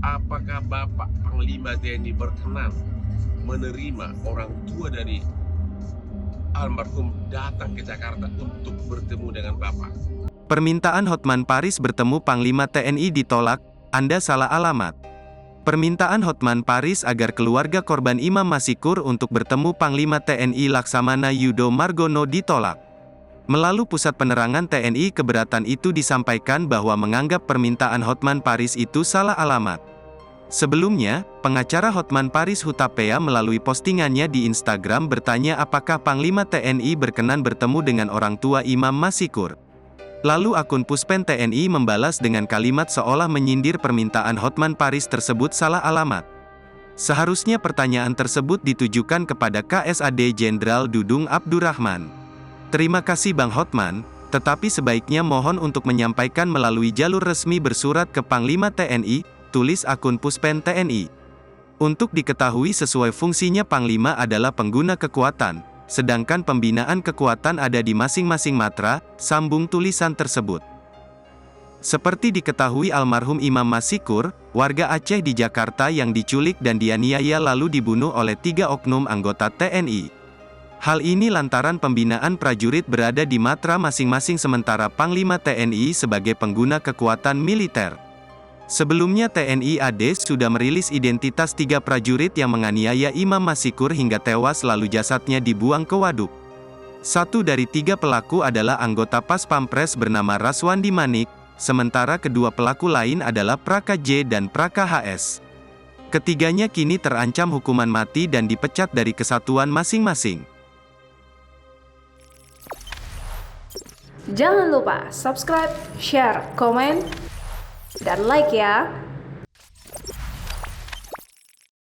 apakah Bapak Panglima TNI berkenan menerima orang tua dari almarhum datang ke Jakarta untuk bertemu dengan Bapak? Permintaan Hotman Paris bertemu Panglima TNI ditolak, Anda salah alamat. Permintaan Hotman Paris agar keluarga korban Imam Masikur untuk bertemu Panglima TNI Laksamana Yudo Margono ditolak. Melalui Pusat Penerangan TNI keberatan itu disampaikan bahwa menganggap permintaan Hotman Paris itu salah alamat. Sebelumnya, pengacara Hotman Paris Hutapea melalui postingannya di Instagram bertanya apakah Panglima TNI berkenan bertemu dengan orang tua Imam Masikur. Lalu akun Puspen TNI membalas dengan kalimat seolah menyindir permintaan Hotman Paris tersebut salah alamat. Seharusnya pertanyaan tersebut ditujukan kepada KSAD Jenderal Dudung Abdurrahman. Terima kasih Bang Hotman, tetapi sebaiknya mohon untuk menyampaikan melalui jalur resmi bersurat ke Panglima TNI, tulis akun Puspen TNI. Untuk diketahui sesuai fungsinya Panglima adalah pengguna kekuatan, sedangkan pembinaan kekuatan ada di masing-masing matra, sambung tulisan tersebut. Seperti diketahui almarhum Imam Masikur, warga Aceh di Jakarta yang diculik dan dianiaya lalu dibunuh oleh 3 oknum anggota TNI. Hal ini lantaran pembinaan prajurit berada di matra masing-masing sementara Panglima TNI sebagai pengguna kekuatan militer. Sebelumnya TNI AD sudah merilis identitas 3 prajurit yang menganiaya Imam Masikur hingga tewas lalu jasadnya dibuang ke waduk. 1 dari 3 pelaku adalah anggota Pas Pampres bernama Raswandi Manik, sementara kedua pelaku lain adalah Praka J dan Praka HS. Ketiganya kini terancam hukuman mati dan dipecat dari kesatuan masing-masing. Jangan lupa subscribe, share, komen, dan like ya.